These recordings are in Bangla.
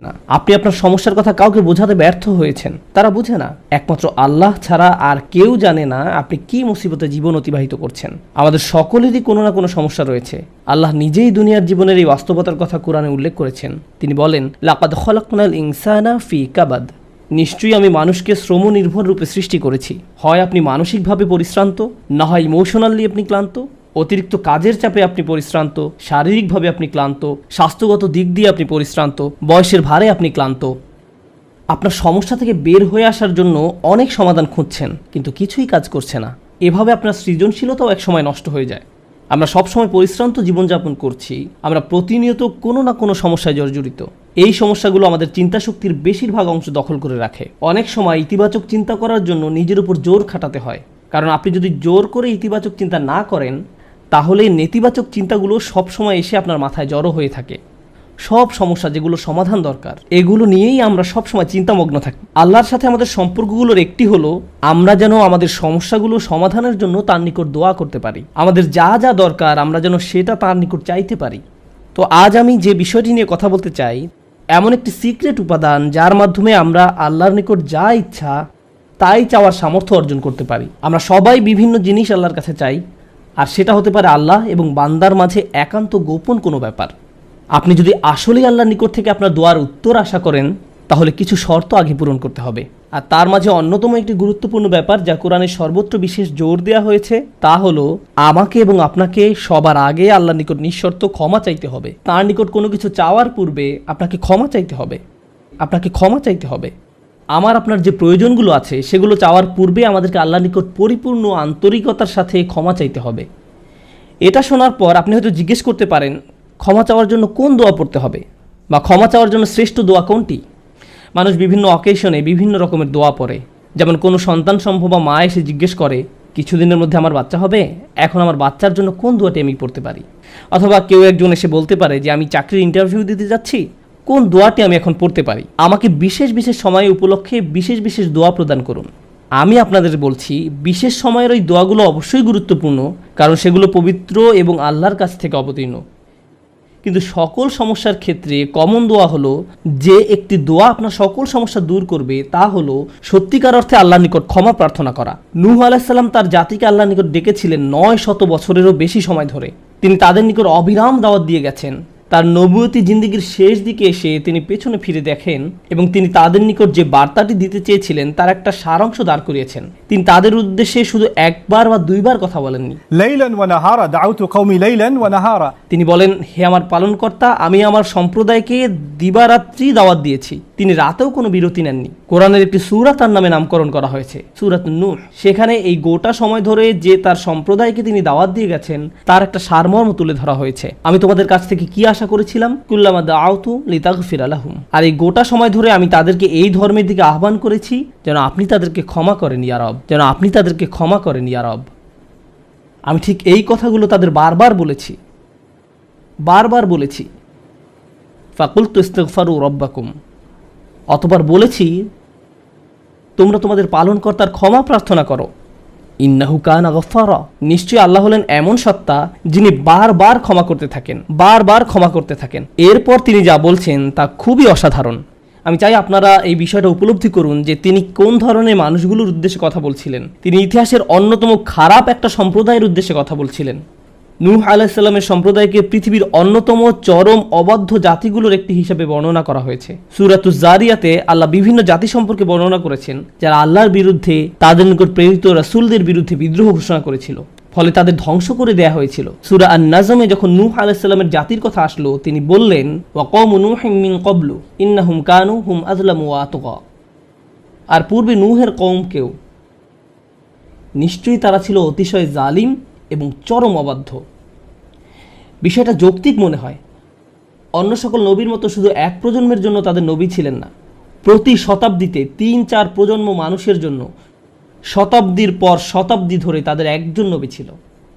না, আপনি আপনার সমস্যার কথা কাউকে বোঝাতে ব্যর্থ হয়েছেন, তারা বুঝে না। একমাত্র আল্লাহ ছাড়া আর কেউ জানে না আপনি কি মুসিবতে জীবন অতিবাহিত করছেন। আমাদের সকলেরই কোনো না কোনো সমস্যা রয়েছে। আল্লাহ নিজেই দুনিয়ার জীবনের এই বাস্তবতার কথা কোরআনে উল্লেখ করেছেন। তিনি বলেন, লাকাদ খলাকনাল ইনসানা ফি কাবাদ, নিশ্চয়ই আমি মানুষকে শ্রম নির্ভর রূপে সৃষ্টি করেছি। হয় আপনি মানসিকভাবে পরিশ্রান্ত, না হয় ইমোশনালি আপনি ক্লান্ত। অতিরিক্ত কাজের চাপে আপনি পরিশ্রান্ত, শারীরিকভাবে আপনি ক্লান্ত, স্বাস্থ্যগত দিক দিয়ে আপনি পরিশ্রান্ত, বয়সের ভারে আপনি ক্লান্ত। আপনার সমস্যা থেকে বের হয়ে আসার জন্য অনেক সমাধান খুঁজছেন, কিন্তু কিছুই কাজ করছে না। এভাবে আপনার সৃজনশীলতাও একসময় নষ্ট হয়ে যায়। আমরা সবসময় পরিশ্রান্ত জীবনযাপন করছি, আমরা প্রতিনিয়ত কোনো না কোনো সমস্যায় জর্জরিত। এই সমস্যাগুলো আমাদের চিন্তাশক্তির বেশিরভাগ অংশ দখল করে রাখে। অনেক সময় ইতিবাচক চিন্তা করার জন্য নিজের উপর জোর খাটাতে হয়, কারণ আপনি যদি জোর করে ইতিবাচক চিন্তা না করেন, তাহলে নেতিবাচক চিন্তাগুলো সবসময় এসে আপনার মাথায় জড়ো হয়ে থাকে। সব সমস্যা যেগুলো সমাধান দরকার, এগুলো নিয়েই আমরা সবসময় চিন্তামগ্ন থাকি। আল্লাহর সাথে আমাদের সম্পর্কগুলোর একটি হলো আমরা যেন আমাদের সমস্যাগুলো সমাধানের জন্য তার নিকট দোয়া করতে পারি। আমাদের যা যা দরকার আমরা যেন সেটা তার নিকট চাইতে পারি। তো আজ আমি যে বিষয়টি নিয়ে কথা বলতে চাই, এমন একটি সিক্রেট উপাদান যার মাধ্যমে আমরা আল্লাহর নিকট যা ইচ্ছা তাই চাওয়ার সামর্থ্য অর্জন করতে পারি। আমরা সবাই বিভিন্ন জিনিস আল্লাহর কাছে চাই, আর সেটা হতে পারে আল্লাহ এবং বান্দার মাঝে একান্ত গোপন কোনো ব্যাপার। আপনি যদি আসলেই আল্লাহর নিকট থেকে আপনার দোয়ার উত্তর আশা করেন, তাহলে কিছু শর্ত আগে পূরণ করতে হবে। আর তার মাঝে অন্যতম একটি গুরুত্বপূর্ণ ব্যাপার যা কোরআনের সর্বত্র বিশেষ জোর দেওয়া হয়েছে, তা হলো আমাকে এবং আপনাকে সবার আগে আল্লাহর নিকট নিঃশর্ত ক্ষমা চাইতে হবে। তার নিকট কোনো কিছু চাওয়ার পূর্বে আপনাকে ক্ষমা চাইতে হবে। আপনাকে ক্ষমা চাইতে হবে। আপনার যে প্রয়োজনগুলো আছে সেগুলো চাওয়ার পূর্বে আমাদেরকে আল্লাহর নিকট পরিপূর্ণ আন্তরিকতার সাথে ক্ষমা চাইতে হবে। এটা শোনার পর আপনি হয়তো জিজ্ঞেস করতে পারেন, ক্ষমা চাওয়ার জন্য কোন দোয়া পড়তে হবে, বা ক্ষমা চাওয়ার জন্য শ্রেষ্ঠ দোয়া কোনটি? মানুষ বিভিন্ন অকেশনে বিভিন্ন রকমের দোয়া পড়ে। যেমন কোনো সন্তান সম্ভব বা মা এসে জিজ্ঞেস করে, কিছুদিনের মধ্যে আমার বাচ্চা হবে, এখন আমার বাচ্চার জন্য কোন দোয়াটি আমি পড়তে পারি? অথবা কেউ একজন এসে বলতে পারে যে আমি চাকরির ইন্টারভিউ দিতে যাচ্ছি, কোন দোয়াটি আমি এখন পড়তে পারি? আমাকে বিশেষ বিশেষ সময় উপলক্ষে বিশেষ বিশেষ দোয়া প্রদান করুন। আমি আপনাদের বলছি, বিশেষ সময়ের ওই দোয়াগুলো অবশ্যই গুরুত্বপূর্ণ, কারণ সেগুলো পবিত্র এবং আল্লাহর কাছ থেকে অবতীর্ণ। কিন্তু সকল সমস্যার ক্ষেত্রে কমন দোয়া হলো, যে একটি দোয়া আপনার সকল সমস্যা দূর করবে, তা হলো সত্যিকার অর্থে আল্লাহর নিকট ক্ষমা প্রার্থনা করা। নূহ আলাইহিস সালাম তার জাতিকে আল্লাহর নিকট ডেকেছিলেন 900 বছরেরও বেশি সময় ধরে। তিনি তাদের নিকট অবিরাম দাওয়াত দিয়ে গেছেন। তার নবুয়তি জিন্দেগির শেষ দিকে এসে তিনি পেছনে ফিরে দেখেন এবং তিনি তাদের নিকট যে বার্তাটি দিতে চেয়েছিলেন তার একটা সারাংশ দাঁড় করিয়েছেন। তিনি তাদের উদ্দেশ্যে শুধু একবার বা দুইবার কথা বলেননি। লাইলান ওয়া নাহারা দাউতু কওমি লাইলান ওয়া নাহারা, তিনি বলেন, হে আমার পালনকর্তা, আমি আমার সম্প্রদায়কে দিবারাত্রি দাওয়াত দিয়েছি। তিনি রাতেও কোনো বিরতি নেননি। কোরআনের একটি সূরা তার নামে নামকরণ করা হয়েছে, সূরাত নূহ। সেখানে এই গোটা সময় ধরে যে তার সম্প্রদায়কে তিনি দাওয়াত দিয়ে গেছেন তার একটা সারমর্ম তুলে ধরা হয়েছে। আমি তোমাদের কাছ থেকে কি আশা করেছিলাম? কুল্লামা দাআউতু লিতাগফিরা লাহুম। আর এই গোটা সময় ধরে আমি তাদেরকে এই ধর্মের দিকে আহ্বান করেছি যেন আপনি তাদেরকে ক্ষমা করেন ইয়া রব, যেন আপনি তাদেরকে ক্ষমা করেন ইয়া রব। আমি ঠিক এই কথাগুলো তাদের বারবার বলেছি। ফাকুলতু ইস্তিগফারু রাব্বাকুম, অতঃপর বলেছি তোমরা তোমাদের পালনকর্তার ক্ষমা প্রার্থনা করো। ইন্নাহু কানা গফফারা, নিশ্চয়ই আল্লাহ হলেন এমন সত্তা যিনি বারবার ক্ষমা করতে থাকেন। এরপর তিনি যা বলছেন তা খুবই অসাধারণ। আমি চাই আপনারা এই বিষয়টা উপলব্ধি করুন যে তিনি কোন ধরনের মানুষগুলোর উদ্দেশ্যে কথা বলছিলেন। তিনি ইতিহাসের অন্যতম খারাপ একটা সম্প্রদায়ের উদ্দেশ্যে কথা বলছিলেন। নূহ আলাইহিস সালামের সম্প্রদায়কে পৃথিবীর অন্যতম চরম অবাধ্য জাতিগুলোর একটি হিসাবে বর্ণনা করা হয়েছে। সূরাতুজ জারিয়াতে আল্লাহ বিভিন্ন জাতি সম্পর্কে বর্ণনা করেছেন যারা আল্লাহর বিরুদ্ধে, তাদের নিকট প্রেরিত রাসূলদের বিরুদ্ধে বিদ্রোহ ঘোষণা করেছিল, ফলে তাদের ধ্বংস করে দেয়া হয়েছিল। সূরা আন-নাজমে যখন নূহ আলাইহিস সালামের জাতির কথা আসলো, তিনি বললেন, ওয়া কওমু নূহিম মিন ক্বাবলু ইন্নাহুম কানু হুম আযলামু ওয়া আতগা, আর পূর্বে নূহের কওমকেও, নিশ্চয়ই তারা ছিল অতিশয় জালিম এবং চরম অবাধ্য। বিষয়টা যৌক্তিক মনে হয়। অন্য সকল নবীর মতো শুধু এক প্রজন্মের জন্য তাদের নবী ছিলেন না, প্রতি শতাব্দীতে 3-4 প্রজন্ম মানুষের জন্য শতাব্দীর পর শতাব্দী ধরে তাদের একজন নবী ছিল।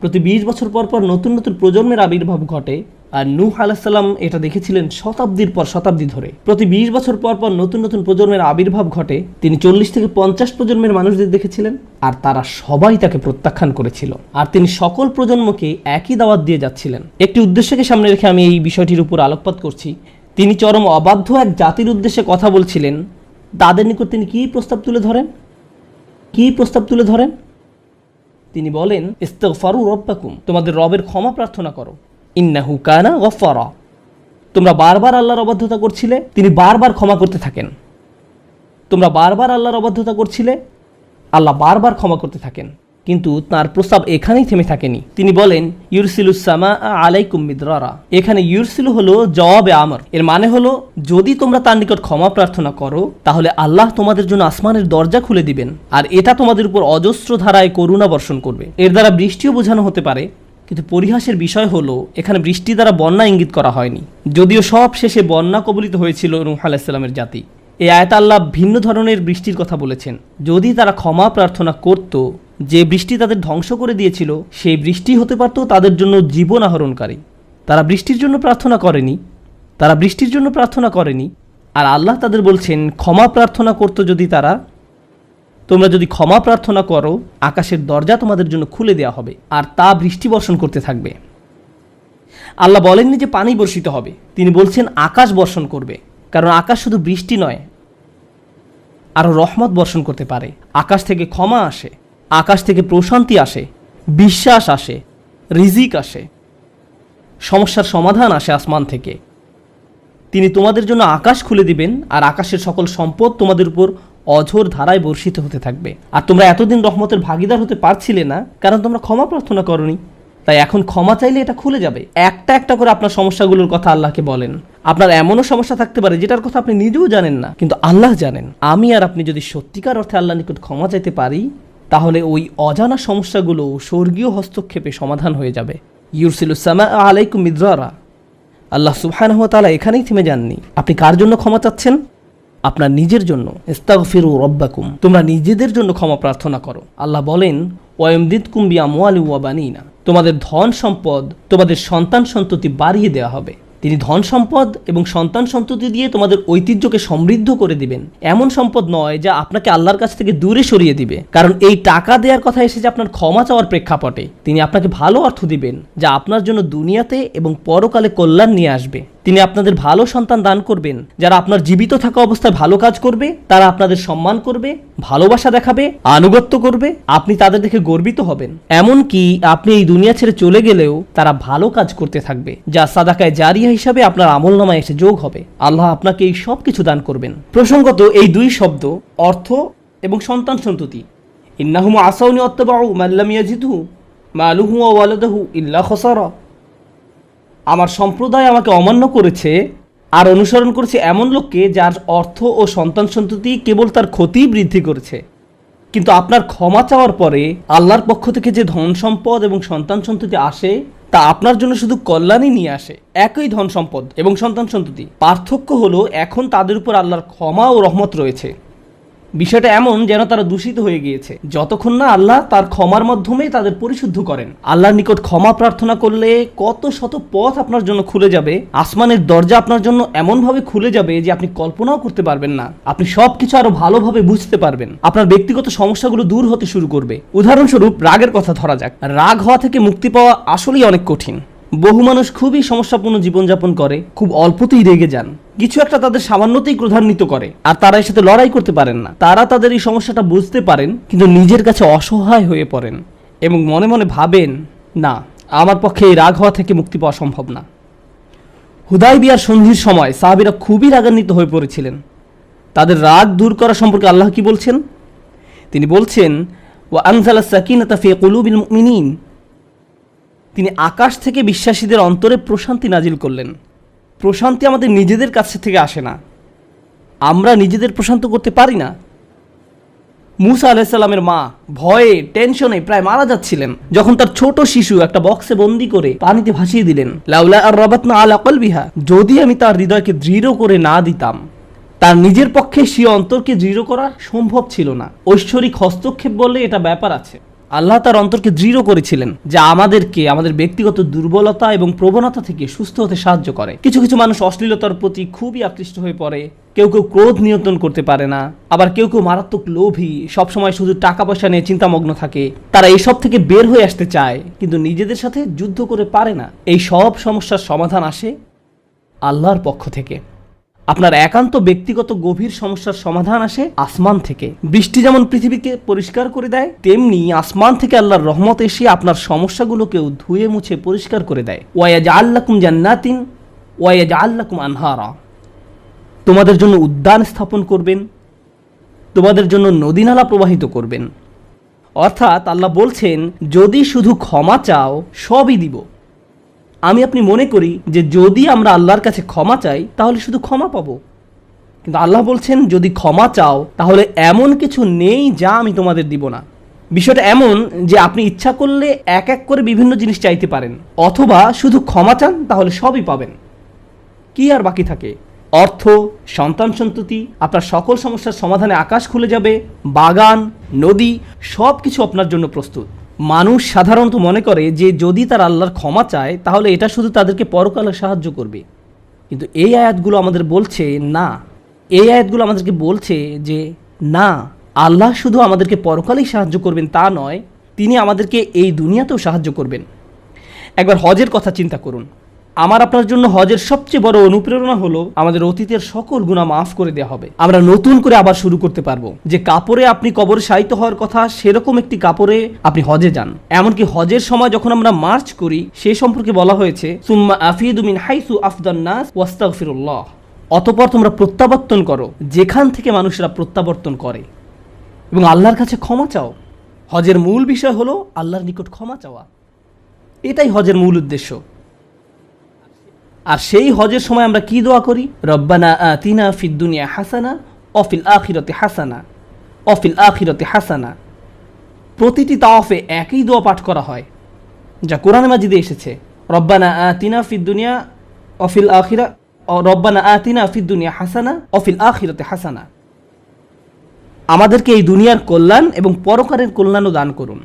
প্রতি 20 বছর পর পর নতুন নতুন প্রজন্মের আবির্ভাব ঘটে, আর নূহ আলাইহিস সালাম এটা দেখেছিলেন শতাব্দীর পর শতাব্দী ধরে। প্রতি 20 বছর পর পর নতুন নতুন প্রজন্মের আবির্ভাব ঘটে। তিনি 40 থেকে 50 প্রজন্মের মানুষদের দেখেছিলেন, আর তারা সবাই তাকে প্রত্যাখ্যান করেছিল। আর তিনি সকল প্রজন্মকে একই দাওয়াত দিয়ে যাচ্ছিলেন। একটি উদ্দেশ্যকে সামনে রেখে আমি এই বিষয়টির উপর আলোকপাত করছি। তিনি চরম অবাধ্য এক জাতির উদ্দেশ্যে কথা বলছিলেন, তাদের নিকট তিনি কী প্রস্তাব তুলে ধরেন? তিনি বলেন, ইস্তিগফারু রাব্বাকুম, তোমাদের রবের ক্ষমা প্রার্থনা করো, ইন্নাহু কানা গফফারা। তোমরা বারবার আল্লাহর অবাধ্যতা করছিলে, তিনি বারবার ক্ষমা করতে থাকেন। তোমরা বারবার আল্লাহর অবাধ্যতা করছিলে, আল্লাহ বারবার ক্ষমা করতে থাকেন। কিন্তু তার প্রস্তাব এখানেই থেমে থাকেনি। তিনি বলেন, ইউরসিলুস সামা আলাইকুম মিদরারা। এখানে ইউরসিলু হলো জওয়াবে আমর। এর মানে হলো, যদি তোমরা তার নিকট ক্ষমা প্রার্থনা করো, তাহলে আল্লাহ তোমাদের জন্য আসমানের দরজা খুলে দিবেন, আর এটা তোমাদের উপর অজস্র ধারায় করুণা বর্ষণ করবে। এর দ্বারা বৃষ্টিও বোঝানো হতে পারে, কিন্তু পরিহাসের বিষয় হলো এখানে বৃষ্টি দ্বারা বন্যা ইঙ্গিত করা হয়নি, যদিও সব শেষে বন্যা কবলিত হয়েছিল নূহ আলাইহিস সালামের জাতি। এই আয়াতে আল্লাহ ভিন্ন ধরনের বৃষ্টির কথা বলেছেন। যদি তারা ক্ষমা প্রার্থনা করত, যে বৃষ্টি তাদের ধ্বংস করে দিয়েছিল সেই বৃষ্টি হতে পারত তাদের জন্য জীবন আহরণকারী। তারা বৃষ্টির জন্য প্রার্থনা করেনি, আর আল্লাহ তাদের বলছেন ক্ষমা প্রার্থনা করত যদি তোমরা যদি ক্ষমা প্রার্থনা করো, আকাশের দরজা তোমাদের জন্য খুলে দেওয়া হবে, আর তা বৃষ্টি বর্ষণ করতে থাকবে। আল্লাহ বলেননি যে পানি বর্ষিত হবে, তিনি বলছেন আকাশ বর্ষণ করবে, কারণ আকাশ শুধু বৃষ্টি নয়, আরও রহমত বর্ষণ করতে পারে। আকাশ থেকে ক্ষমা আসে, আকাশ থেকে প্রশান্তি আসে, বিশ্বাস আসে, রিজিক আসে, সমস্যার সমাধান আসে আসমান থেকে। তিনি তোমাদের জন্য আকাশ খুলে দিবেন, আর আকাশের সকল সম্পদ তোমাদের উপর অঝোর ধারায় বর্ষিত হতে থাকবে। আর তোমরা এতদিন রহমতের ভাগিদার হতে পারছিলে না, কারণ তোমরা ক্ষমা প্রার্থনা করনি। তাই এখন ক্ষমা চাইলে এটা খুলে যাবে। একটা একটা করে আপনার সমস্যাগুলোর কথা আল্লাহকে বলেন। আপনার এমনও সমস্যা থাকতে পারে যেটার কথা আপনি নিজেও জানেন না, কিন্তু আল্লাহ জানেন। আমি আর আপনি যদি সত্যিকার অর্থে আল্লাহর নিকট ক্ষমা চাইতে পারি, তাহলে ওই অজানা সমস্যাগুলো স্বর্গীয় হস্তক্ষেপে সমাধান হয়ে যাবে। ইউরসিলুস সামা আলাইকুম মিদরারা। আল্লাহ সুবহানাহু ওয়া তাআলা এখানেই থেমে যাননি। আপনি কার জন্য ক্ষমা চাচ্ছেন? আপনার নিজের জন্য। ইস্তাগফিরু রাব্বাকুম, তোমরা নিজেদের জন্য ক্ষমা প্রার্থনা করো। আল্লাহ বলেন, ওয়ায়ুমদিদকুম বিআমওয়ালিন ওয়া বানিনা, তোমাদের ধন সম্পদ, তোমাদের সন্তান সন্ততি বাড়িয়ে দেওয়া হবে। তিনি ধন সম্পদ এবং সন্তান সন্ততি দিয়ে তোমাদের ঐতিহ্যকে সমৃদ্ধ করে দিবেন। এমন সম্পদ নয় যা আপনাকে আল্লাহর কাছ থেকে দূরে সরিয়ে দিবে, কারণ এই টাকা দেওয়ার কথা এসেছে আপনার ক্ষমা চাওয়ার প্রেক্ষাপটে। তিনি আপনাকে ভালো অর্থ দিবেন, যা আপনার জন্য দুনিয়াতে এবং পরকালে কল্যাণ নিয়ে আসবে। তিনি আপনাদের ভালো সন্তান দান করবেন, যারা আপনার জীবিত থাকা অবস্থায় ভালো কাজ করবে, তারা আপনাদের সম্মান করবে, ভালোবাসা দেখাবে, আনুগত্য করবে, আপনি তাদের দেখে গর্বিত হবেন। এমনকি আপনি এই দুনিয়া ছেড়ে চলে গেলেও তারা ভালো কাজ করতে থাকবে, যা সাদাকায়ে জারিয়া হিসাবে আপনার আমলনামায় এসে যোগ হবে। আল্লাহ আপনাকে এই সব কিছু দান করবেন। প্রসঙ্গত এই দুই শব্দ, অর্থ এবং সন্তান সন্ততি, ইন্নাহুম আসাউনি ওয়াত্তাবাউ মান লাম ইয়াজিদহু মালুহু ওয়া ওয়ালাদুহু ইল্লা খাসারা। আমার সম্প্রদায় আমাকে অমান্য করেছে আর অনুসরণ করেছে এমন লোককে যার অর্থ ও সন্তান সন্ততি কেবল তার ক্ষতি বৃদ্ধি করেছে। কিন্তু আপনার ক্ষমা চাওয়ার পরে আল্লাহর পক্ষ থেকে যে ধন সম্পদ এবং সন্তান সন্ততি আসে, তা আপনার জন্য শুধু কল্যাণই নিয়ে আসে। একই ধন সম্পদ এবং সন্তান সন্ততি, পার্থক্য হলো এখন তাদের উপর আল্লাহর ক্ষমা ও রহমত রয়েছে। বিষয়টা এমন যেন তারা দূষিত হয়ে গিয়েছে, যতক্ষণ না আল্লাহ তার ক্ষমার মাধ্যমে তাদের পরিশুদ্ধ করেন। আল্লাহর নিকট ক্ষমা প্রার্থনা করলে কত শত পথ আপনার জন্য খুলে যাবে। আসমানের দরজা আপনার জন্য এমনভাবে খুলে যাবে যে আপনি কল্পনাও করতে পারবেন না। আপনি সবকিছু আরো ভালোভাবে বুঝতে পারবেন। আপনার ব্যক্তিগত সমস্যাগুলো দূর হতে শুরু করবে। উদাহরণস্বরূপ রাগের কথা ধরা যাক। রাগ হওয়া থেকে মুক্তি পাওয়া আসলেই অনেক কঠিন। বহু মানুষ খুবই সমস্যাপূর্ণ জীবনযাপন করে, খুব অল্পতেই রেগে যান, কিছু একটা তাদের সামান্যতেই ক্রোধান্বিত করে, আর তারা এর সাথে লড়াই করতে পারেন না। তারা তাদের এই সমস্যাটা বুঝতে পারেন, কিন্তু নিজের কাছে অসহায় হয়ে পড়েন এবং মনে মনে ভাবেন, না, আমার পক্ষে এই রাগ হওয়া থেকে মুক্তি পাওয়া সম্ভব না। হুদায়বিয়ার সন্ধির সময় সাহাবীরা খুবই রাগান্বিত হয়ে পড়েছিলেন। তাদের রাগ দূর করা সম্পর্কে আল্লাহ কি বলছেন? তিনি বলছেন, ওয়া আনজালাস সাকিনাতা ফি কুলুবিল মুমিনিন, তিনি আকাশ থেকে বিশ্বাসীদের অন্তরে প্রশান্তি নাজিল করলেন। প্রশান্তি আমাদের নিজেদের কাছ থেকে আসে না, আমরা নিজেদের প্রশান্ত করতে পারি না। মুসা আলাইহিস সালামের মা ভয়ে টেনশনে প্রায় মারা যাচ্ছিলেন, যখন তার ছোট শিশু একটা বক্সে বন্দি করে পানিতে ভাসিয়ে দিলেন। লাউলা আর রাবাতনা আলা কলবিহা, যদি আমি তার হৃদয়কে দৃঢ় করে না দিতাম। তার নিজের পক্ষে সে অন্তরকে দৃঢ় করা সম্ভব ছিল না। ঐশ্বরিক হস্তক্ষেপ বললে এটা ব্যাপার আছে। আল্লাহ তার অন্তরকে দৃঢ় করেছিলেন, যা আমাদেরকে আমাদের ব্যক্তিগত দুর্বলতা এবং প্রবণতা থেকে সুস্থ হতে সাহায্য করে। কিছু কিছু মানুষ অশ্লীলতার প্রতি খুবই আকৃষ্ট হয়ে পড়ে, কেউ কেউ ক্রোধ নিয়ন্ত্রণ করতে পারে না, আবার কেউ কেউ মারাত্মক লোভী, সবসময় শুধু টাকা পয়সা নিয়ে চিন্তামগ্ন থাকে। তারা এসব থেকে বের হয়ে আসতে চায়, কিন্তু নিজেদের সাথে যুদ্ধ করে পারে না। এই সব সমস্যার সমাধান আসে আল্লাহর পক্ষ থেকে। আপনার একান্ত ব্যক্তিগত গভীর সমস্যার সমাধান আসে আসমান থেকে। বৃষ্টি যেমন পৃথিবীকে পরিষ্কার করে দেয়, তেমনি আসমান থেকে আল্লাহর রহমত এসে আপনার সমস্যাগুলোকেও ধুয়ে মুছে পরিষ্কার করে দেয়। ওয়ায়াজআল লাকুম জান্নাতিন ওয়ায়াজআল লাকুম আনহারা, তোমাদের জন্য উদ্যান স্থাপন করবেন, তোমাদের জন্য নদী নালা প্রবাহিত করবেন। অর্থাৎ আল্লাহ বলছেন, যদি শুধু ক্ষমা চাও সবই দিব। আমি আপনি মনে করি যে যদি আমরা আল্লাহর কাছে ক্ষমা চাই তাহলে শুধু ক্ষমা পাবো, কিন্তু আল্লাহ বলছেন যদি ক্ষমা চাও তাহলে এমন কিছু নেই যা আমি তোমাদের দিব না। বিষয়টা এমন যে আপনি ইচ্ছা করলে এক এক করে বিভিন্ন জিনিস চাইতে পারেন, অথবা শুধু ক্ষমা চান তাহলে সবই পাবেন। কি আর বাকি থাকে? অর্থ, সন্তান সন্ততি, আপনার সকল সমস্যার সমাধানে আকাশ খুলে যাবে, বাগান, নদী, সব কিছু আপনার জন্য প্রস্তুত। মানুষ সাধারণত মনে করে যে যদি তার আল্লাহর ক্ষমা চায় তাহলে এটা শুধু তাদেরকে পরকালে সাহায্য করবে, কিন্তু এই আয়াতগুলো আমাদের বলছে না। এই আয়াতগুলো আমাদেরকে বলছে যে না, আল্লাহ শুধু আমাদেরকে পরকালেই সাহায্য করবেন তা নয়, তিনি আমাদেরকে এই দুনিয়াতেও সাহায্য করবেন। একবার হজের কথা চিন্তা করুন। আমার আপনার জন্য হজের সবচেয়ে বড় অনুপ্রেরণা হলো আমাদের অতীতের সকল গুনাহ মাফ করে দেওয়া হবে, আমরা নতুন করে আবার শুরু করতে পারবো। যে কাপড়ে আপনি কবরে শায়িত হওয়ার কথা সেরকম একটি কাপড়ে আপনি হজে যান। এমনকি হজের সময় যখন আমরা মার্চ করি সে সম্পর্কে বলা হয়েছে সুম্মা আফিদু মিন হাইসু আফদান নাস ওয়াস্তাগফিরুল্লাহ, অতঃপর তোমরা প্রত্যাবর্তন করো যেখান থেকে মানুষরা প্রত্যাবর্তন করে, এবং আল্লাহর কাছে ক্ষমা চাও। হজের মূল বিষয় হলো আল্লাহর নিকট ক্ষমা চাওয়া, এটাই হজের মূল উদ্দেশ্য। আর সেই হজের সময় আমরা কি দোয়া করি? রব্বানা আতিনা ফিদ দুনিয়া হাসানা অফিল আখিরাতি হাসানা অফিল আখিরাতি হাসানা। প্রতিটি তাওয়াফে একই দোয়া পাঠ করা হয় যা কোরআনে মাজিদে এসেছে। রব্বানা আতিনা ফিদ দুনিয়া অফিল আখিরা রব্বানা আতিনা ফিদ দুনিয়া হাসানা অফিল আখিরাতি হাসানা। আমাদেরকে এই দুনিয়ার কল্যাণ এবং পরকালের কল্যাণও দান করুন।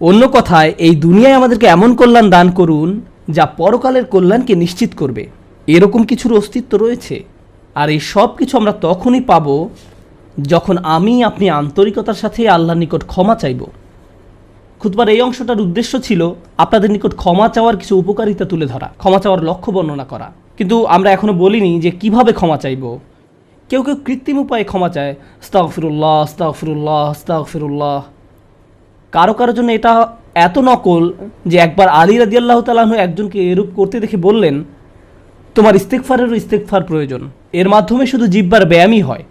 অন্য কথায়, এই দুনিয়ায় আমাদেরকে এমন কল্যাণ দান করুন যা পরকালের কল্যাণকে নিশ্চিত করবে। এরকম কিছুর অস্তিত্ব রয়েছে, আর এই সব কিছু আমরা তখনই পাব যখন আপনি আন্তরিকতার সাথে আল্লাহর নিকট ক্ষমা চাইব। খুতবার এই অংশটার উদ্দেশ্য ছিল আপনাদের নিকট ক্ষমা চাওয়ার কিছু উপকারিতা তুলে ধরা, ক্ষমা চাওয়ার লক্ষ্য বর্ণনা করা। কিন্তু আমরা এখনো বলিনি যে কিভাবে ক্ষমা চাইব। কেউ কেউ কৃত্রিম উপায়ে ক্ষমা চায়, আস্তাগফিরুল্লাহ আস্তাগফিরুল্লাহ আস্তাগফিরুল্লাহ। কারো কারোর জন্য এটা এত নকল যে একবার আলী রাদিয়াল্লাহু তাআলা আনহু একজনকে এরূপ করতে দেখে বললেন, তোমার ইস্তেগফারেরও ইস্তেগফার প্রয়োজন। এর মাধ্যমে শুধু জিহ্বার ব্যায়ামই হয়,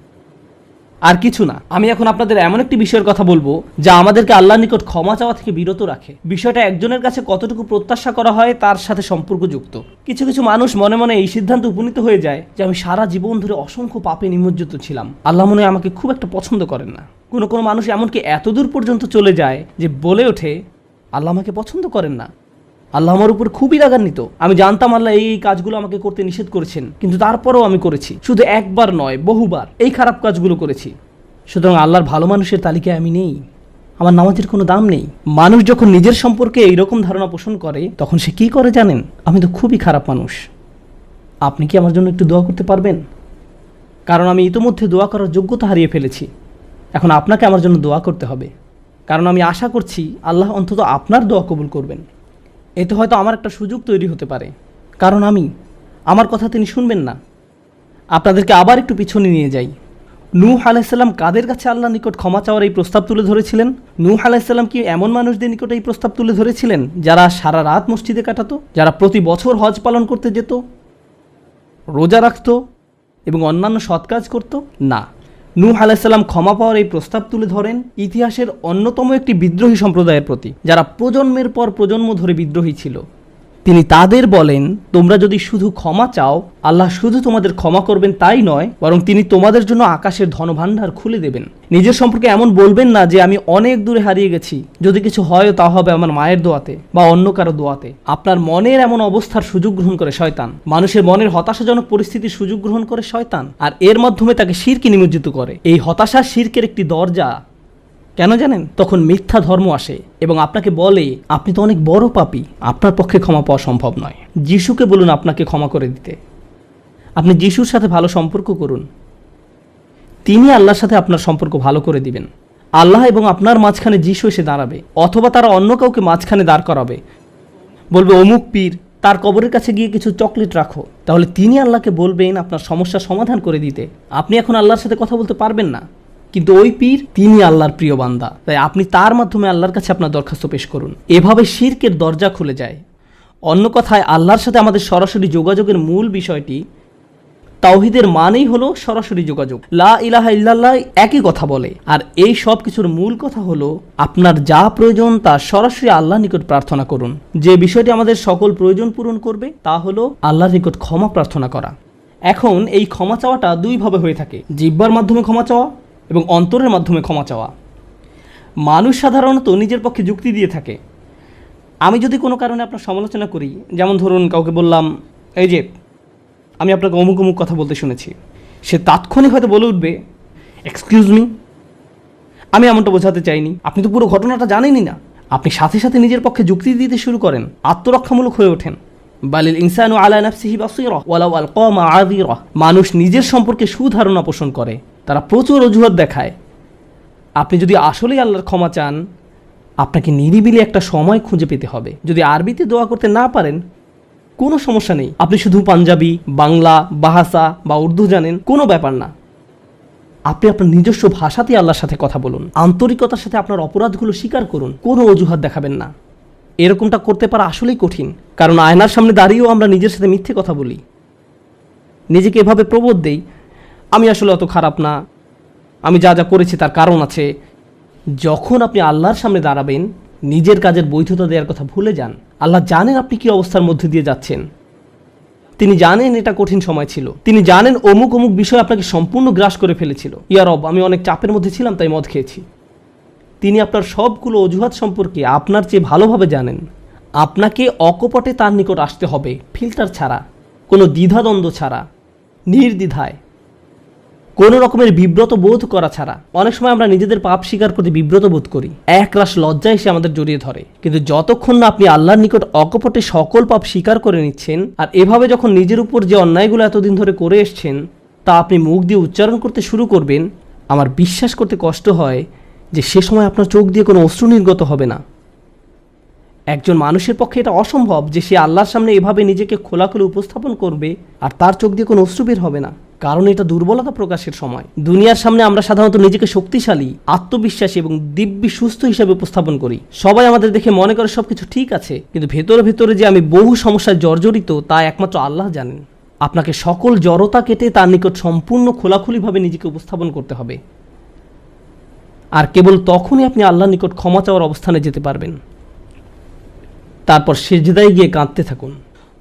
আর কিছু না। আমি এখন আপনাদের এমন একটি বিষয়ের কথা বলবো যা আমাদেরকে আল্লাহর নিকট ক্ষমা চাওয়া থেকে বিরত রাখে। বিষয়টা একজনের কাছে কতটুকু প্রত্যাশা করা হয় তার সাথে সম্পর্কযুক্ত। কিছু কিছু মানুষ মনে মনে এই সিদ্ধান্ত উপনীত হয়ে যায় যে আমি সারা জীবন ধরে অসংখ্য পাপে নিমজ্জিত ছিলাম, আল্লাহ মনে হয় আমাকে খুব একটা পছন্দ করেন না। কোনো কোনো মানুষ এমনকি এতদূর পর্যন্ত চলে যায় যে বলে ওঠে, আল্লাহ আমাকে পছন্দ করেন না, আল্লাহ আমার উপর খুবই রাগান্বিত। আমি জানতাম আল্লাহ এই কাজগুলো আমাকে করতে নিষেধ করেছেন, কিন্তু তারপরেও আমি করেছি। শুধু একবার নয়, বহুবার এই খারাপ কাজগুলো করেছি। সুতরাং আল্লাহর ভালো মানুষের তালিকায় আমি নেই, আমার নামাজের কোনো দাম নেই। মানুষ যখন নিজের সম্পর্কে এইরকম ধারণা পোষণ করে তখন সে কি করে জানেন? আমি তো খুবই খারাপ মানুষ। আপনি কি আমার জন্য একটু দোয়া করতে পারবেন? কারণ আমি ইতোমধ্যে দোয়া করার যোগ্যতা হারিয়ে ফেলেছি। এখন আপনাকে আমার জন্য দোয়া করতে হবে, কারণ আমি আশা করছি আল্লাহ অন্তত আপনার দোয়া কবুল করবেন। এতে হয়তো আমার একটা সুযোগ তৈরি হতে পারে, কারণ আমার কথা তিনি শুনবেন না। আপনাদেরকে আবার একটু পিছনে নিয়ে যাই। নূহ আলাইহিসসালাম কাদের কাছে আল্লাহর নিকট ক্ষমা চাওয়ার এই প্রস্তাব তুলে ধরেছিলেন? নূহ আলাইহিসসালাম কি এমন মানুষদের নিকট এই প্রস্তাব তুলে ধরেছিলেন যারা সারা রাত মসজিদে কাটাতো, যারা প্রতি বছর হজ পালন করতে যেত, রোজা রাখতো এবং অন্যান্য সৎ কাজ করত? না, নূহ আলাইহিসসালাম ক্ষমা পাওয়ার এই প্রস্তাব তুলে ধরেন ইতিহাসের অন্যতম একটি বিদ্রোহী সম্প্রদায়ের প্রতি, যারা প্রজন্মের পর প্রজন্ম ধরে বিদ্রোহী ছিল। তিনি তাদের বলেন, তোমরা যদি শুধু ক্ষমা চাও, আল্লাহ শুধু তোমাদের ক্ষমা করবেন তাই নয়, বরং তিনি তোমাদের জন্য আকাশের ধনভাণ্ডার খুলে দেবেন। নিজের সম্পর্কে এমন বলবেন না যে আমি অনেক দূরে হারিয়ে গেছি, যদি কিছু হয় তা হবে আমার মায়ের দোয়াতে বা অন্য কারো দোয়াতে। আপনার মনের এমন অবস্থার সুযোগ গ্রহণ করে শয়তান। মানুষের মনের হতাশাজনক পরিস্থিতির সুযোগ গ্রহণ করে শয়তান, আর এর মাধ্যমে তাকে শিরকে নিমজ্জিত করে। এই হতাশা শিরকের একটি দরজা। কেন জানেন? তখন মিথ্যা ধর্ম আসে এবং আপনাকে বলে আপনি তো অনেক বড় পাপী, আপনার পক্ষে ক্ষমা পাওয়া সম্ভব নয়। যিশুকে বলুন আপনাকে ক্ষমা করে দিতে। আপনি যিশুর সাথে ভালো সম্পর্ক করুন, তিনি আল্লাহর সাথে আপনার সম্পর্ক ভালো করে দিবেন। আল্লাহ এবং আপনার মাঝখানে যিশু এসে দাঁড়াবে, অথবা তারা অন্য কাউকে মাঝখানে দাঁড় করাবে, বলবে অমুক পীর, তার কবরের কাছে গিয়ে কিছু চকলেট রাখো, তাহলে তিনি আল্লাহকে বলবেন আপনার সমস্যার সমাধান করে দিতে। আপনি এখন আল্লাহর সাথে কথা বলতে পারবেন না, কিন্তু ওই পীর তিনি আল্লাহর প্রিয় বান্দা, তাই আপনি তার মাধ্যমে আল্লাহর কাছে আপনার দরখাস্ত পেশ করুন। এভাবে শিরকের দরজা খুলে যায়। অন্য কথায় আল্লাহর সাথে আমাদের সরাসরি যোগাযোগের মূল বিষয়টি, তাওহীদের মানেই হলো সরাসরি যোগাযোগ। লা ইলাহা ইল্লাল্লাহ একই কথা বলে, আর এই সব কিছুর মূল কথা হলো আপনার যা প্রয়োজন তা সরাসরি আল্লাহর নিকট প্রার্থনা করুন। যে বিষয়টি আমাদের সকল প্রয়োজন পূরণ করবে তা হলো আল্লাহর নিকট ক্ষমা প্রার্থনা করা। এখন এই ক্ষমা চাওয়াটা দুইভাবে হয়ে থাকে, জিহ্বার মাধ্যমে ক্ষমা চাওয়া এবং অন্তরের মাধ্যমে ক্ষমা চাওয়া। মানুষ সাধারণত নিজের পক্ষে যুক্তি দিয়ে থাকে। আমি যদি কোনো কারণে আপনার সমালোচনা করি, যেমন ধরুন কাউকে বললাম, এই যে আমি আপনাকে অমুক অমুক কথা বলতে শুনেছি, সে তাৎক্ষণিক হয়তো বলে উঠবে, এক্সকিউজ মি, আমি এমনটা বোঝাতে চাইনি, আপনি তো পুরো ঘটনাটা জানেনই না। আপনি সাথে সাথে নিজের পক্ষে যুক্তি দিতে শুরু করেন, আত্মরক্ষামূলক হয়ে ওঠেন। বালিল ইনসানু আলা নাফসিহি বাসীরা ওয়ালাউ আলকা মাআযিরা। মানুষ নিজের সম্পর্কে সুধারণা পোষণ করে, তারা প্রচুর অজুহাত দেখায়। আপনি যদি আসলেই আল্লাহর ক্ষমা চান, আপনাকে নিরিবিলি একটা সময় খুঁজে পেতে হবে। যদি আরবিতে দোয়া করতে না পারেন, কোনো সমস্যা নেই, আপনি শুধু পাঞ্জাবি, বাংলা, বাহাসা বা উর্দু জানেন, কোনো ব্যাপার না। আপনি আপনার নিজস্ব ভাষাতেই আল্লাহর সাথে কথা বলুন, আন্তরিকতার সাথে আপনার অপরাধগুলো স্বীকার করুন, কোনো অজুহাত দেখাবেন না। এরকমটা করতে পারা আসলেই কঠিন, কারণ আয়নার সামনে দাঁড়িয়েও আমরা নিজের সাথে মিথ্যে কথা বলি, নিজেকে এভাবে প্রবোধ দেই, আমি আসলে অত খারাপ না, আমি যা যা করেছি তার কারণ আছে। যখন আপনি আল্লাহর সামনে দাঁড়াবেন, নিজের কাজের বৈধতা দেওয়ার কথা ভুলে যান। আল্লাহ জানেন আপনি কি অবস্থার মধ্যে দিয়ে যাচ্ছেন, তিনি জানেন এটা কঠিন সময় ছিল, তিনি জানেন অমুক অমুক বিষয় আপনাকে সম্পূর্ণ গ্রাস করে ফেলেছিল। ইয়া রব, আমি অনেক চাপের মধ্যে ছিলাম তাই মদ খেয়েছি। তিনি আপনার সবগুলো অজুহাত সম্পর্কে আপনার চেয়ে ভালোভাবে জানেন। আপনাকে অকপটে তার নিকট আসতে হবে, ফিল্টার ছাড়া, কোনো দ্বিধাদ্বন্দ্ব ছাড়া, নির্দ্বিধায়, কোনো রকমের বিব্রত বোধ করা ছাড়া। অনেক সময় আমরা নিজেদের পাপ স্বীকার করতে বিব্রত বোধ করি, একরাশ লজ্জা এসে আমাদের জড়িয়ে ধরে। কিন্তু যতক্ষণ না আপনি আল্লাহর নিকট অকপটে সকল পাপ স্বীকার করে নিচ্ছেন, আর এভাবে যখন নিজের উপর যে অন্যায়গুলো এতদিন ধরে করে এসছেন তা আপনি মুখ দিয়ে উচ্চারণ করতে শুরু করবেন, আমার বিশ্বাস করতে কষ্ট হয় যে সে সময় আপনার চোখ দিয়ে কোনো অশ্রু নির্গত হবে না। একজন মানুষের পক্ষে এটা অসম্ভব যে সে আল্লাহর সামনে এভাবে নিজেকে খোলাখুলি উপস্থাপন করবে আর তার চোখ দিয়ে কোনো অশ্রু বের হবে না, কারণ এটা দুর্বলতা প্রকাশের সময়। দুনিয়ার সামনে আমরা সাধারণত নিজেকে শক্তিশালী, আত্মবিশ্বাসী এবং দিব্যি সুস্থ হিসাবে উপস্থাপন করি। সবাই আমাদের দেখে মনে করে সবকিছু ঠিক আছে, কিন্তু ভেতরে ভেতরে যে আমি বহু সমস্যায় জর্জরিত তা একমাত্র আল্লাহ জানেন। আপনাকে সকল জড়তা কেটে তার নিকট সম্পূর্ণ খোলাখুলিভাবে নিজেকে উপস্থাপন করতে হবে, আর কেবল তখনই আপনি আল্লাহর নিকট ক্ষমা চাওয়ার অবস্থানে যেতে পারবেন। তারপর সিজদায় গিয়ে কাঁদতে থাকুন।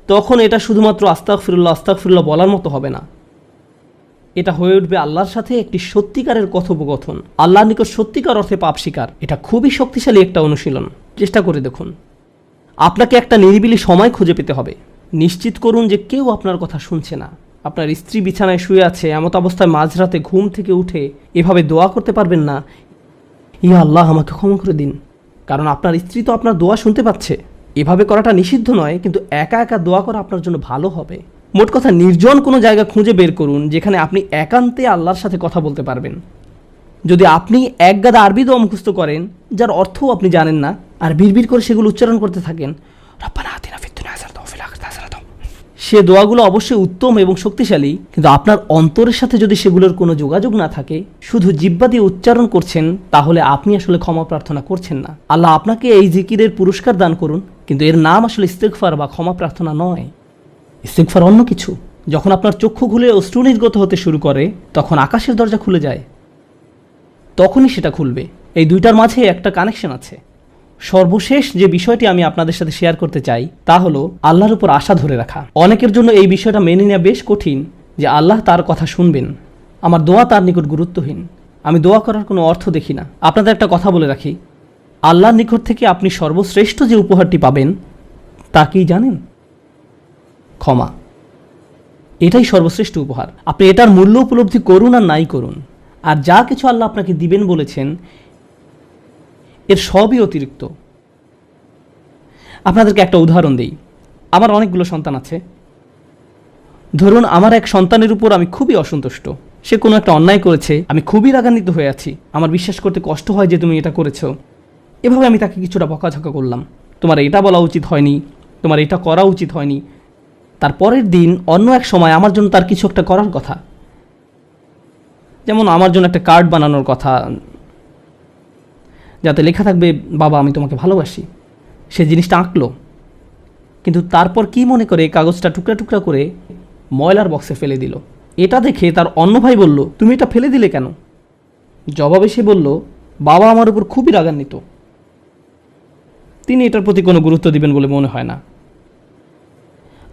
তখন এটা শুধুমাত্র আস্তাগফিরুল্লাহ আস্তাগফিরুল্লাহ বলার মতো হবে না, এটা হয়ে উঠবে আল্লাহর সাথে একটি সত্যিকারের কথোপকথন, আল্লাহর নিকট সত্যিকার অর্থে পাপ স্বীকার। এটা খুবই শক্তিশালী একটা অনুশীলন, চেষ্টা করে দেখুন। আপনাকে একটা নিরিবিলি সময় খুঁজে পেতে হবে। নিশ্চিত করুন যে কেউ আপনার কথা শুনছে না। আপনার স্ত্রী বিছানায় শুয়ে আছে, এমত অবস্থায় মাঝরাতে ঘুম থেকে উঠে এভাবে দোয়া করতে পারবেন না, ইয়া আল্লাহ আমাকে ক্ষমা করে দিন, কারণ আপনার স্ত্রী তো আপনার দোয়া শুনতে পাচ্ছে। এভাবে করাটা নিষিদ্ধ নয়, কিন্তু একা একা দোয়া করা আপনার জন্য ভালো হবে। মোট কথা, নির্জন কোনো জায়গা খুঁজে বের করুন যেখানে আপনি একান্তে আল্লাহর সাথে কথা বলতে পারবেন। যদি আপনি এক গাদা আরবি দোয়া মুখস্থ করেন যার অর্থও আপনি জানেন না, আর বিড়বিড় করে সেগুলো উচ্চারণ করতে থাকেন, রব্বানা আতিনা ফিদ দুনিয়া হাসানাতাও ওয়া ফিল আখিরাতি হাসানাতাও, সে দোয়াগুলো অবশ্যই উত্তম এবং শক্তিশালী, কিন্তু আপনার অন্তরের সাথে যদি সেগুলোর কোনো যোগাযোগ না থাকে, শুধু জিহ্বা দিয়ে উচ্চারণ করছেন, তাহলে আপনি আসলে ক্ষমা প্রার্থনা করছেন না। আল্লাহ আপনাকে এই জিকিরের পুরস্কার দান করুন, কিন্তু এর নাম আসলে ইস্তিগফার বা ক্ষমা প্রার্থনা নয়। ইস্তিগফার অন্য কিছু। যখন আপনার চক্ষু খুলে অশ্রু নির্গত হতে শুরু করে, তখন আকাশের দরজা খুলে যায়, তখনই সেটা খুলবে। এই দুইটার মাঝে একটা কানেকশন আছে। সর্বশেষ যে বিষয়টি আমি আপনাদের সাথে শেয়ার করতে চাই তা হলো আল্লাহর উপর আশা ধরে রাখা। অনেকের জন্য এই বিষয়টা মেনে নেওয়া বেশ কঠিন যে আল্লাহ তার কথা শুনবেন, আমার দোয়া তার নিকট গুরুত্বহীন, আমি দোয়া করার কোনো অর্থ দেখি না। আপনাদের একটা কথা বলে রাখি, আল্লাহর নিকট থেকে আপনি সর্বশ্রেষ্ঠ যে উপহারটি পাবেন তা কি জানেন? ক্ষমা। এটাই সর্বশ্রেষ্ঠ উপহার। আপনি এটার মূল্য উপলব্ধি করুন আর নাই করুন, আর যা কিছু আল্লাহ আপনাকে দিবেন বলেছেন এর সবই অতিরিক্ত। আপনাদেরকে একটা উদাহরণ দিই। আমার অনেকগুলো সন্তান আছে। ধরুন আমার এক সন্তানের উপর আমি খুবই অসন্তুষ্ট, সে কোনো একটা অন্যায় করেছে, আমি খুবই রাগান্বিত হয়ে আছি, আমার বিশ্বাস করতে কষ্ট হয় যে তুমি এটা করেছো। এভাবে আমি তাকে কিছুটা বকাঝকা করলাম, তোমার এটা বলা উচিত হয়নি, তোমার এটা করা উচিত হয়নি, তার পরের দিন অন্য এক সময় আমার জন্য তার কিছু একটা করার কথা, যেমন আমার জন্য একটা কার্ড বানানোর কথা, যাতে লেখা থাকবে বাবা আমি তোমাকে ভালোবাসি। সে জিনিসটা আঁকলো, কিন্তু তারপর কি মনে করে কাগজটা টুকরা টুকরা করে ময়লার বক্সে ফেলে দিল। এটা দেখে তার অন্য ভাই বলল, তুমি এটা ফেলে দিলে কেন? জবাবে সে বলল, বাবা আমার উপর খুবই রাগান্বিত, তিনি এটার প্রতি কোনো গুরুত্ব দিবেন বলে মনে হয় না।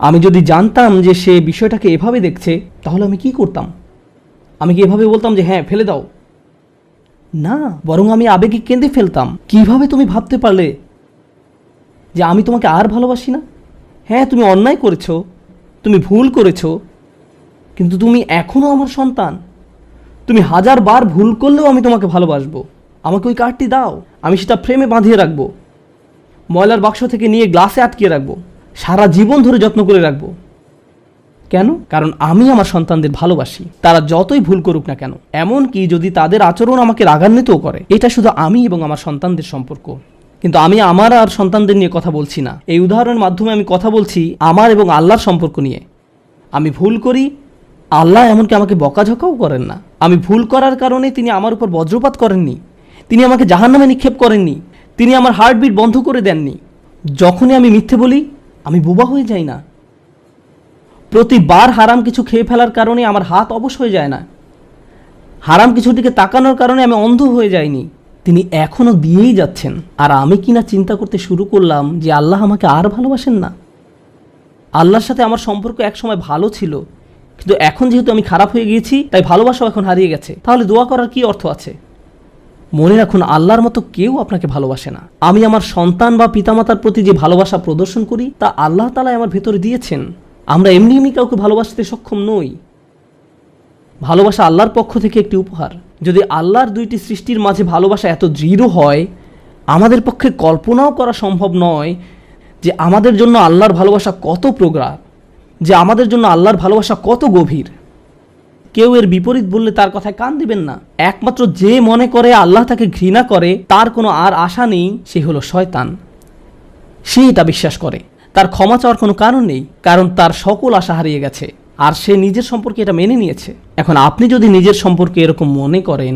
আমি যদি জানতাম যে সে বিষয়টাকে এভাবে দেখছে, তাহলে আমি কি করতাম? আমি কি এভাবে বলতাম যে হ্যাঁ ফেলে দাও? না, বরং আমি আবেগে কেঁদে ফেলতাম। কিভাবে তুমি ভাবতে পারলে যে আমি তোমাকে আর ভালোবাসি না? হ্যাঁ, তুমি অন্যায় করেছো, তুমি ভুল করেছো, কিন্তু তুমি এখনও আমার সন্তান। তুমি 1000 বার ভুল করলেও আমি তোমাকে ভালোবাসবো। আমাকে ওই কার্ডটি দাও, আমি সেটা ফ্রেমে বাঁধিয়ে রাখবো, ময়লার বাক্স থেকে নিয়ে গ্লাসে আটকিয়ে রাখবো, সারা জীবন ধরে যত্ন করে রাখবো। কেন? কারণ আমি আমার সন্তানদের ভালোবাসি, তারা যতই ভুল করুক না কেন, এমনকি যদি তাদের আচরণ আমাকে রাগান্বিতও করে। এটা শুধু আমি এবং আমার সন্তানদের সম্পর্ক। কিন্তু আমি আমার আর সন্তানদের নিয়ে কথা বলছি না। এই উদাহরণের মাধ্যমে আমি কথা বলছি আমার এবং আল্লাহর সম্পর্ক নিয়ে। আমি ভুল করি, আল্লাহ এমনকি আমাকে বকাঝকাও করেন না। আমি ভুল করার কারণে তিনি আমার উপর বজ্রপাত করেননি, তিনি আমাকে জাহান্নামে নিক্ষেপ করেননি, তিনি আমার হার্টবিট বন্ধ করে দেননি। যখনই আমি মিথ্যে বলি, আমি বোবা হয়ে যাই না। প্রতিবার হারাম কিছু খেয়ে ফেলার কারণে আমার হাত অবশ হয়ে যায় না। হারাম কিছুর দিকে তাকানোর কারণে আমি অন্ধ হয়ে যাইনি। তিনি এখনও দিয়েই যাচ্ছেন। আর আমি কিনা চিন্তা করতে শুরু করলাম যে আল্লাহ আমাকে আর ভালোবাসেন না। আল্লাহর সাথে আমার সম্পর্ক একসময় ভালো ছিল, কিন্তু এখন যেহেতু আমি খারাপ হয়ে গিয়েছি, তাই ভালোবাসাও এখন হারিয়ে গেছে। তাহলে দোয়া করার কি অর্থ আছে? মনে রাখুন, আল্লাহর মতো কেউ আপনাকে ভালোবাসে না। আমি আমার সন্তান বা পিতামাতার প্রতি যে ভালোবাসা প্রদর্শন করি, তা আল্লাহ তাআলা আমার ভেতরে দিয়েছেন। আমরা এমনি এমনি কাউকে ভালোবাসতে সক্ষম নই। ভালোবাসা আল্লাহর পক্ষ থেকে একটি উপহার। যদি আল্লাহর দুইটি সৃষ্টির মাঝে ভালোবাসা এত দৃঢ় হয়, আমাদের পক্ষে কল্পনাও করা সম্ভব নয় যে আমাদের জন্য আল্লাহর ভালোবাসা কত প্রগাঢ়, যে আমাদের জন্য আল্লাহর ভালোবাসা কত গভীর। কেউ এর বিপরীত বললে তার কথায় কান দিবেন না। একমাত্র যে মনে করে আল্লাহ তাকে ঘৃণা করে, তার কোনো আর আশা নেই, সে হলো শয়তান। সে এটা বিশ্বাস করে। তার ক্ষমা চাওয়ার কোনো কারণ নেই, কারণ তার সকল আশা হারিয়ে গেছে, আর সে নিজের সম্পর্কে এটা মেনে নিয়েছে। এখন আপনি যদি নিজের সম্পর্কে এরকম মনে করেন,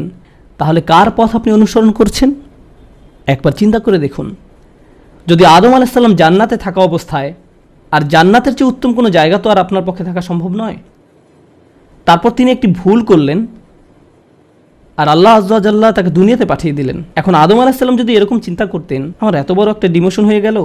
তাহলে কার পথ আপনি অনুসরণ করছেন? একবার চিন্তা করে দেখুন। যদি আদম আলাইহিস সালাম জান্নাতে থাকা অবস্থায়, আর জান্নাতের চেয়ে উত্তম কোনো জায়গা তো আর আপনার পক্ষে থাকা সম্ভব নয়, তারপর তিনি একটি ভুল করলেন, আর আল্লাহ আযজা ওয়া জাল্লা তাকে দুনিয়াতে পাঠিয়ে দিলেন। এখন আদম আলাইহিস সালাম যদি এরকম চিন্তা করতেন, আমার এত বড় একটা ডিমোশন হয়ে গেল,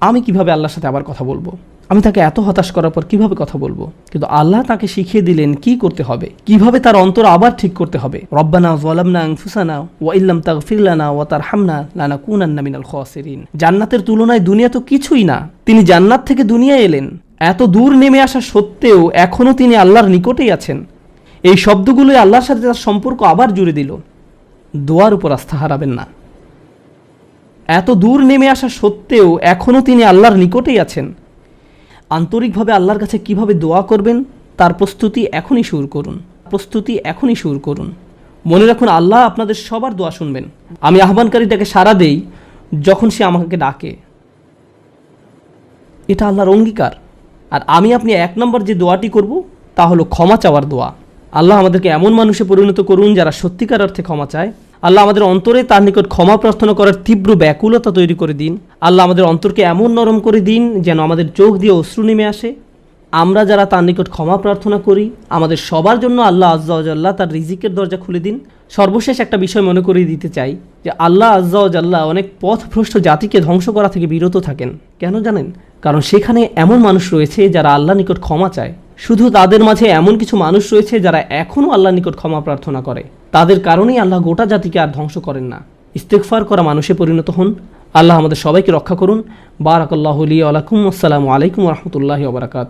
আমি কিভাবে আল্লাহর সাথে আবার কথা বলবো? আমি তাকে এত হতাশ করার পর কিভাবে কথা বলবো? কিন্তু আল্লাহ তাকে শিখিয়ে দিলেন কি করতে হবে, কিভাবে তার অন্তর আবার ঠিক করতে হবে। রব্বানা যালামনা আনফুসানা ওয়া ইল্লাম তাগফির লানা ওয়া তারহামনা লানাকুনান্না মিনাল খাসিরিন। জান্নাতের তুলনায় দুনিয়া তো কিছুই না। তিনি জান্নাত থেকে দুনিয়ায় এলেন, এত দূর নেমে আসা সত্ত্বেও এখনও তিনি আল্লাহর নিকটেই আছেন। এই শব্দগুলোই আল্লাহর সাথে তার সম্পর্ক আবার জুড়ে দিল। দোয়ার উপর আস্থা হারাবেন না। এত দূর নেমে আসা সত্ত্বেও এখনও তিনি আল্লাহর নিকটেই আছেন। আন্তরিকভাবে আল্লাহর কাছে কিভাবে দোয়া করবেন, তার প্রস্তুতি এখনই শুরু করুন। মনে রাখুন, আল্লাহ আপনাদের সবার দোয়া শুনবেন। আমি আহ্বানকারীটাকে সাড়া দেই যখন সে আমাকে ডাকে। এটা আল্লাহর অঙ্গীকার। আর আমি আপনি 1 নম্বর যে দোয়াটি করব, তা হলো ক্ষমা চাওয়ার দোয়া। আল্লাহ আমাদেরকে এমন মানুষে পরিণত করুন যারা সত্যিকার অর্থে ক্ষমা চায়। আল্লাহ আমাদের অন্তরে তার নিকট ক্ষমা প্রার্থনা করার তীব্র ব্যাকুলতা তৈরি করে দিন। আল্লাহ আমাদের অন্তরকে এমন নরম করে দিন যেন আমাদের চোখ দিয়ে অশ্রু নেমে আসে। আমরা যারা তার নিকট ক্ষমা প্রার্থনা করি, আমাদের সবার জন্য আল্লাহ আযজা ওয়া জাল্লা তার রিজিকের দরজা খুলে দিন। সর্বশেষ একটা বিষয় মনে করিয়ে দিতে চাই যে আল্লাহ আযজা ওয়া জাল্লা অনেক পথভ্রষ্ট জাতিকে ধ্বংস করা থেকে বিরত থাকেন। কেন জানেন? কারণ সেখানে এমন মানুষ রয়েছে যারা আল্লাহর নিকট ক্ষমা চায়। শুধু তাদের মাঝে এমন কিছু মানুষ রয়েছে যারা এখনও আল্লাহর নিকট ক্ষমা প্রার্থনা করে। তাদের কারণেই আল্লাহ গোটা জাতিকে আর ধ্বংস করেন না। ইস্তেগফার করা মানুষে পরিণত হন। আল্লাহ আমাদের সবাইকে রক্ষা করুন। বারাকাল্লাহু লি ওয়া লাকুম। আসসালামু আলাইকুম ওয়া রাহমাতুল্লাহি ওয়া বারাকাতুহু।